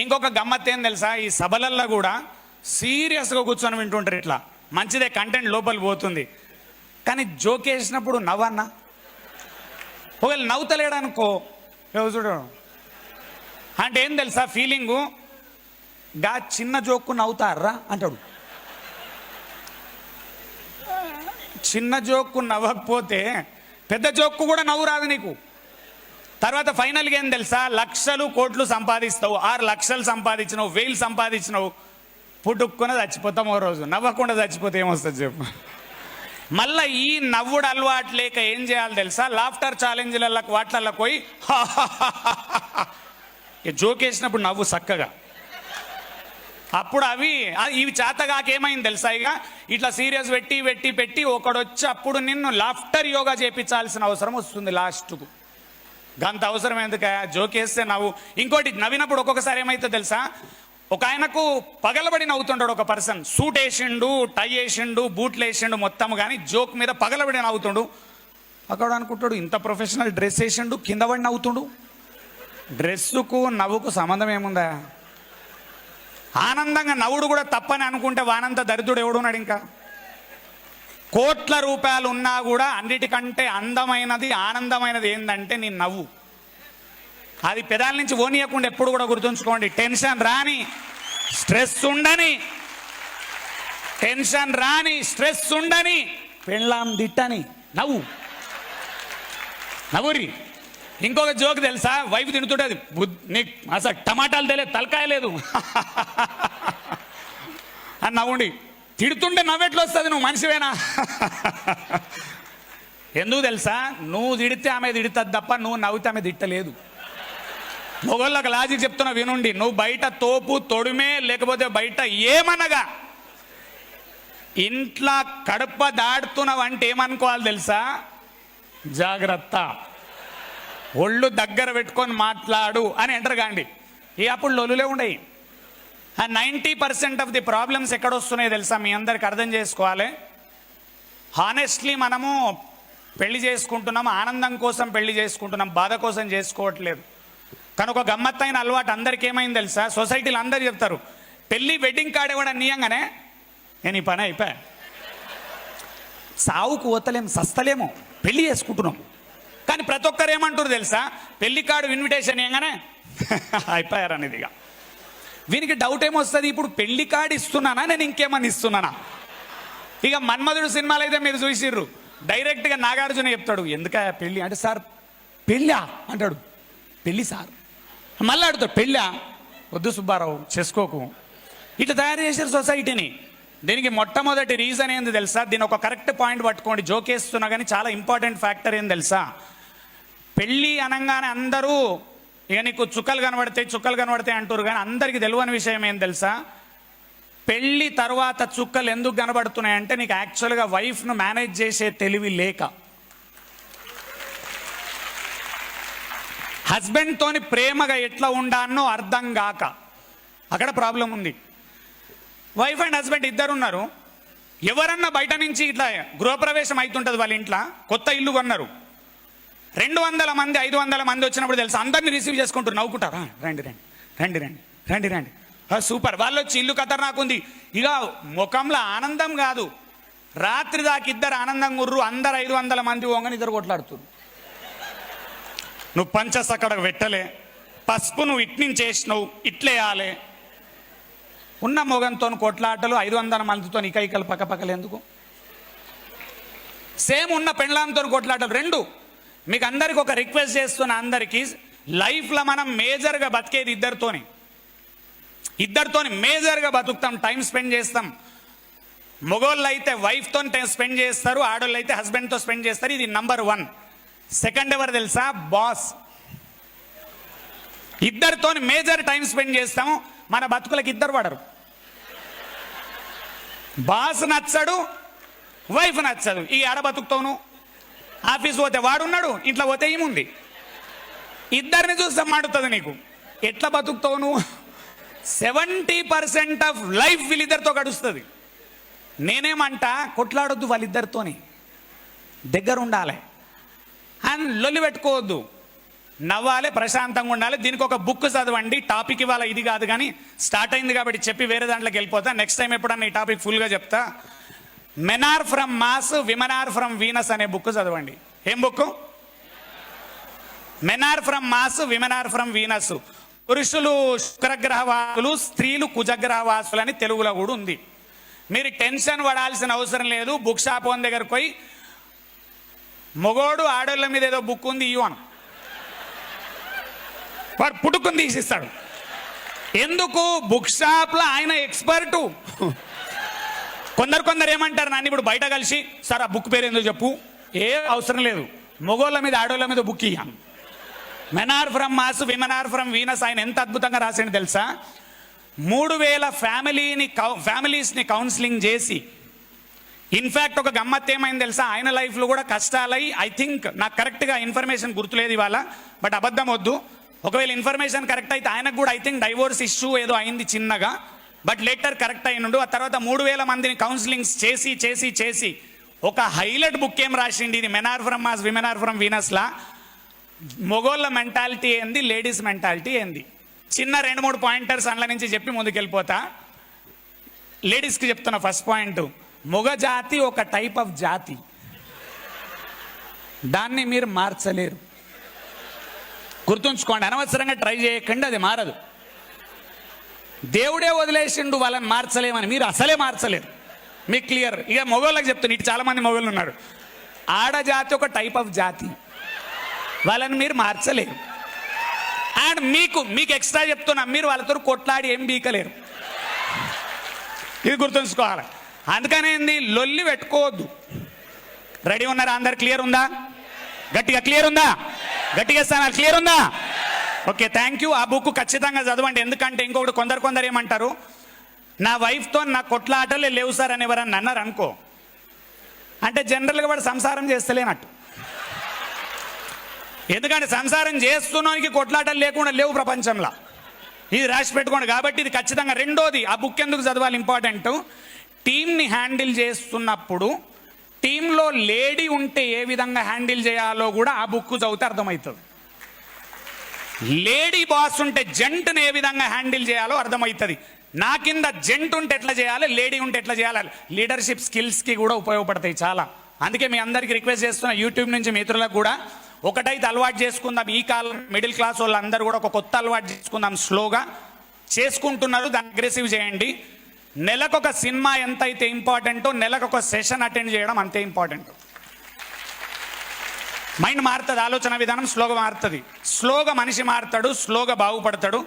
ఇంకొక గమ్మత్ ఏం తెలుసా, ఈ సభలల్లో కూడా సీరియస్గా కూర్చొని వింటుంటారు. ఇట్లా మంచిదే, కంటెంట్ లోపలికి పోతుంది, కానీ జోక్ వేసినప్పుడు నవ్వన్నా. ఒకవేళ నవ్వుతలేడనుకో చూడు అంటే ఏం తెలుసా ఫీలింగు, గా చిన్న జోక్కు నవ్వుతారా అంటాడు. చిన్న జోక్కు నవ్వకపోతే పెద్ద జోక్కు కూడా నవ్వు రాదు నీకు. తర్వాత ఫైనల్గా ఏం తెలుసా, లక్షలు కోట్లు సంపాదిస్తావు, 6 లక్షలు సంపాదించినావు, 1000 సంపాదించినావు, పుట్టుక్కున చచ్చిపోతాం. ఓ రోజు నవ్వకుండా చచ్చిపోతే ఏమొస్తుంది చెప్పు. మళ్ళీ ఈ నవ్వుడు అలవాటు లేక ఏం చేయాలి తెలుసా, లాఫ్టర్ ఛాలెంజ్లకు వాటిల్లో పోయి జోక్ వేసినప్పుడు నవ్వు చక్కగా. అప్పుడు ఇవి చేతగాకేమైంది తెలుసా, ఇక ఇట్లా సీరియస్ పెట్టి ఒకడొచ్చి అప్పుడు నిన్ను లాఫ్టర్ యోగా చేయించాల్సిన అవసరం వస్తుంది లాస్ట్కు. గంత అవసరం ఎందుకు, జోక్ వేస్తే నవ్వు. ఇంకోటి నవ్వినప్పుడు ఒక్కొక్కసారి ఏమైతే తెలుసా, ఒక ఆయనకు పగలబడి నవ్వుతుంటాడు ఒక పర్సన్, సూట్ వేసిండు, టై వేసిండు, బూట్లు వేసిండు మొత్తం, కానీ జోక్ మీద పగలబడి నవ్వుతుండు. అక్కడ అనుకుంటాడు ఇంత ప్రొఫెషనల్ డ్రెస్ వేసిండు, కింద పడి నవ్వుతుండు. డ్రెస్సుకు నవ్వుకు సంబంధం ఏముందా? ఆనందంగా నవ్వుడు కూడా తప్పని అనుకుంటే వానంత దరిద్రుడు ఎవడున్నాడు? ఇంకా కోట్ల రూపాయలు ఉన్నా కూడా అన్నిటికంటే అందమైనది ఆనందమైనది ఏంటంటే నీ నవ్వు. అది పెదాల నుంచి ఓనియకుండా ఎప్పుడు కూడా గుర్తుంచుకోండి. టెన్షన్ రాని, స్ట్రెస్ ఉండని, టెన్షన్ రాని, స్ట్రెస్ ఉండని, పెళ్ళాం దిట్టని నవ్వు, నవ్వురి. ఇంకొక జోక్ తెలుసా, వైఫ్ తింటుంటుంది, నీకు అసలు టమాటాలు తెలియదు, తలకాయ లేదు అని నవ్వుండి. తిడుతుంటే నవ్వెట్లు వస్తుంది, నువ్వు మనిషివేనా? ఎందుకు తెలుసా, నువ్వు తిడితే ఆమె తిడుతుంది తప్ప నువ్వు నవ్వుతే ఆమె తిట్టలేదు. మొగోళ్ళకి లాజిక్ చెప్తున్నా వినుండి. నువ్వు బయట తోపు తొడిమే లేకపోతే బయట ఏమనగా ఇంట్లో కడప దాడుతున్నావు అంటే ఏమనుకోవాలి తెలుసా, జాగ్రత్త, ఒళ్ళు దగ్గర పెట్టుకొని మాట్లాడు అని ఎంటర్ కాండి. అప్పుడు లొలులే ఉండయి. 90% ఆఫ్ ది ప్రాబ్లమ్స్ ఎక్కడ వస్తున్నాయి తెలుసా, మీ అందరికి అర్థం చేసుకోవాలి. హానెస్ట్లీ మనము పెళ్లి చేసుకుంటున్నాం, ఆనందం కోసం పెళ్లి చేసుకుంటున్నాం, బాధ కోసం చేసుకోవట్లేదు. కానీ ఒక గమ్మత్తైన అలవాటు అందరికి ఏమైంది తెలుసా, సొసైటీలో అందరు చెప్తారు, పెళ్ళి వెడ్డింగ్ కార్డ్ ఇవ్వడం నీయంగానే నేను ఈ పని అయిపోయా, సావుకు పోతలేము, సస్తలేము, పెళ్లి చేసుకుంటున్నాం. కానీ ప్రతి ఒక్కరు ఏమంటారు తెలుసా, పెళ్లి కార్డు ఇన్విటేషన్ ఇవ్వగానే అయిపోయారనేది. ఇక వీనికి డౌట్ ఏమొస్తుంది, ఇప్పుడు పెళ్లి కార్డు ఇస్తున్నానా నేను ఇంకేమని ఇస్తున్నానా? ఇక మన్మధుడు సినిమాలు అయితే మీరు చూసిర్రు, డైరెక్ట్గా నాగార్జున చెప్తాడు, ఎందుక పెళ్ళి అంటే, సార్ పెళ్ళా అంటాడు, పెళ్ళి సార్. మళ్ళీ అడుగుతాడు, పెళ్ళా? వద్దు సుబ్బారావు చేసుకోకు. ఇట్లా తయారు చేశారు సొసైటీని. దీనికి మొట్టమొదటి రీజన్ ఏంది తెలుసా, దీని ఒక కరెక్ట్ పాయింట్ పట్టుకోండి, జోకేస్తున్నా కానీ చాలా ఇంపార్టెంట్ ఫ్యాక్టర్ ఏం తెలుసా, పెళ్ళి అనగానే అందరూ ఇక నీకు చుక్కలు కనబడతాయి అంటారు, కానీ అందరికీ తెలియని విషయం ఏం తెలుసా, పెళ్ళి తర్వాత చుక్కలు ఎందుకు కనబడుతున్నాయంటే నీకు యాక్చువల్గా వైఫ్ను మేనేజ్ చేసే తెలివి లేక, హస్బెండ్తోని ప్రేమగా ఎట్లా ఉండానో అర్థం కాక, అక్కడ ప్రాబ్లం ఉంది. వైఫ్ అండ్ హస్బెండ్ ఇద్దరు ఉన్నారు, ఎవరన్నా బయట నుంచి ఇట్లా గృహప్రవేశం అవుతుంటుంది, వాళ్ళ ఇంట్లో కొత్త ఇల్లు కొన్నారు, 200 మంది 500 మంది వచ్చినప్పుడు తెలుసు అందరినీ రిసీవ్ చేసుకుంటారు, నవ్వుకుంటారు, రండి రండి రండి రండి రండి రండి, సూపర్. వాళ్ళు వచ్చి ఇల్లు ఖతర్నాకుంది, ఇక ముఖంలో ఆనందం కాదు, రాత్రి దాకా ఇద్దరు ఆనందంగా గుర్రు, అందరు 500 మంది వంగని ఇద్దరు కొట్లాడుతున్నారు. నువ్వు పంచస్ అక్కడ పెట్టలే, పసుపు నువ్వు ఇట్నుంచి వేసినావు, ఇట్లేయాలి, ఉన్న మొగంతో కొట్లాటలు, 500 మందితో ఇకైకలు పక్కపక్కలు ఎందుకు? సేమ్ ఉన్న పెండ్లాంతో కొట్లాటలు రెండు. మీకు అందరికి ఒక రిక్వెస్ట్ చేస్తున్న, అందరికీ లైఫ్లో మనం మేజర్గా బతికేది ఇద్దరితోని మేజర్గా బతుకుతాం, టైం స్పెండ్ చేస్తాం. మొగోళ్ళు అయితే వైఫ్తో స్పెండ్ చేస్తారు, ఆడోళ్ళు అయితే హస్బెండ్తో స్పెండ్ చేస్తారు, ఇది నంబర్ 1. సెకండ్ ఎవరు తెలుసా, బాస్. ఇద్దరితో మేజర్ టైం స్పెండ్ చేస్తాము, మన బతుకులకు ఇద్దరు పడరు. బాస్ నచ్చడు, వైఫ్ నచ్చదు, ఈ ఆడ బతుకుతావును. ఆఫీస్ పోతే వాడున్నాడు, ఇంట్లో పోతే ఏముంది, ఇద్దరిని చూస్తే మాడుతుంది నీకు, ఎట్లా బతుకుతావు నువ్వు? 70% ఆఫ్ లైఫ్ వీళ్ళిద్దరితో గడుస్తుంది. నేనేమంటా, కొట్లాడొద్దు వాళ్ళిద్దరితోని, దగ్గర ఉండాలి, అండ్ లొల్లి పెట్టుకోవద్దు. నవ్వాలి, ప్రశాంతంగా ఉండాలి. దీనికి ఒక బుక్ చదవండి. టాపిక్ ఇవాళ ఇది కాదు, కానీ స్టార్ట్ అయింది కాబట్టి చెప్పి వేరే దాంట్లోకి వెళ్ళిపోతా. నెక్స్ట్ టైం ఎప్పుడన్నా ఈ టాపిక్ ఫుల్గా చెప్తా. Men are from Mars, women are from Venus అనే బుక్ చదవండి. ఏం book? Men are from Mars, women are from Venus. పురుషులు శుక్రగ్రహవాసులు, స్త్రీలు కుజగ్రహవాసులు అని తెలుగులో కూడా ఉంది. మీరు టెన్షన్ పడాల్సిన అవసరం లేదు. బుక్ షాప్ ఓన్ దగ్గరకు పోయి మొగోడు ఆడోళ్ళ మీద ఏదో బుక్ ఉంది ఇవ్వను, వాడు పుట్టుకుని తీసిస్తాడు. ఎందుకు? బుక్ షాప్లో ఆయన ఎక్స్పర్టు. కొందరు ఏమంటారు, నన్ను ఇప్పుడు బయట కలిసి సార్ ఆ బుక్ పేరు ఎందుకు చెప్పు, ఏ అవసరం లేదు, మొగోళ్ళ మీద ఆడోళ్ళ మీద బుక్ ఇయ్యాను. Men are from Mars, women are from Venus. ఆయన ఎంత అద్భుతంగా రాసిండు తెలుసా? 3000 ఫ్యామిలీస్ని కౌన్సిలింగ్ చేసి, ఇన్ఫ్యాక్ట్ ఒక గమ్మత్ ఏమైంది తెలుసా? ఆయన లైఫ్లో కూడా కష్టాలై, ఐ థింక్ నాకు కరెక్ట్గా ఇన్ఫర్మేషన్ గుర్తులేదు ఇవాళ, బట్ అబద్ధం వద్దు, ఒకవేళ ఇన్ఫర్మేషన్ కరెక్ట్ అయితే ఆయనకు కూడా ఐ థింక్ డైవోర్స్ ఇష్యూ ఏదో అయింది చిన్నగా, బట్ లేటర్ కరెక్ట్ అయినుండు. ఆ తర్వాత 3000 మందిని కౌన్సిలింగ్స్ చేసి చేసి చేసి ఒక హైలైట్ బుక్ ఏం రాసిండి, ఇది men are from Mars, women are from వీనస్లా మొగోళ్ళ మెంటాలిటీ ఏంది, లేడీస్ మెంటాలిటీ ఏంది. చిన్న 2-3 పాయింటర్స్ అందులో నుంచి చెప్పి ముందుకెళ్ళిపోతా. లేడీస్కి చెప్తున్నా. ఫస్ట్ పాయింట్, మొగ జాతి ఒక టైప్ ఆఫ్ జాతి, దాన్ని మీరు మార్చలేరు. గుర్తుంచుకోండి, అనవసరంగా ట్రై చేయకండి, అది మారదు. దేవుడే వదిలేసిండు వాళ్ళని మార్చలేమని, మీరు అసలే మార్చలేరు. మీకు క్లియర్. ఇక మొగోళ్ళకి చెప్తున్నా, ఇటు చాలా మంది మొగోళ్ళు ఉన్నారు. ఆడజాతి ఒక టైప్ ఆఫ్ జాతి, వాళ్ళని మీరు మార్చలేరు. అండ్ మీకు ఎక్స్ట్రా చెప్తున్నా, మీరు వాళ్ళతో కొట్లాడి ఏం బీకలేరు. ఇది గుర్తుంచుకోవాలి. అందుకనే ఏంది, లొల్లి పెట్టుకోవద్దు. రెడీ ఉన్నారా అందరు? క్లియర్ ఉందా? గట్టిగా క్లియర్ ఉందా? గట్టిగా ఇస్తాను. క్లియర్ ఉందా? Okay, thank you. ఆ బుక్ ఖచ్చితంగా చదవండి. ఎందుకంటే ఇంకొకటి, కొందరు ఏమంటారు, నా వైఫ్తో నా కొట్లాటలే లేవు సార్ అని ఎవరన్నా అన్నారు అనుకో, అంటే జనరల్గా వాడు సంసారం చేస్తలేనట్టు. ఎందుకంటే సంసారం చేస్తున్నానికి కొట్లాటలు లేకుండా లేవు ప్రపంచంలో. ఇది రాసి పెట్టుకోండి. కాబట్టి ఇది ఖచ్చితంగా. రెండోది, ఆ బుక్ ఎందుకు చదవాలి ఇంపార్టెంట్, టీంని హ్యాండిల్ చేస్తున్నప్పుడు టీంలో లేడీ ఉంటే ఏ విధంగా హ్యాండిల్ చేయాలో కూడా ఆ బుక్ చదివితే అర్థమవుతుంది. లేడీ బాస్ ఉంటే జంట్ని ఏ విధంగా హ్యాండిల్ చేయాలో అర్థమవుతుంది. నా కింద జంట్ ఉంటే ఎట్లా చేయాలి, లేడీ ఉంటే ఎట్లా చేయాలి, లీడర్షిప్ స్కిల్స్కి కూడా ఉపయోగపడతాయి చాలా. అందుకే మీ అందరికీ రిక్వెస్ట్ చేస్తున్నా, యూట్యూబ్ నుంచి మిత్రులకు కూడా ఒకటైతే అలవాటు చేసుకుందాం. ఈ కాలం మిడిల్ క్లాస్ వాళ్ళందరూ కూడా ఒక కొత్త అలవాటు చేసుకుందాం. స్లోగా చేసుకుంటున్నారు, దాన్ని అగ్రెసివ్ చేయండి. నెలకొక సినిమా ఎంత అయితే ఇంపార్టెంటో, నెలకొక సెషన్ అటెండ్ చేయడం అంతే ఇంపార్టెంట్. మైండ్ మారుతుంది, ఆలోచన విధానం స్లోగా మారుతుంది. స్లోగా మనిషి మారుతాడు, స్లోగా బాగుపడతాడు.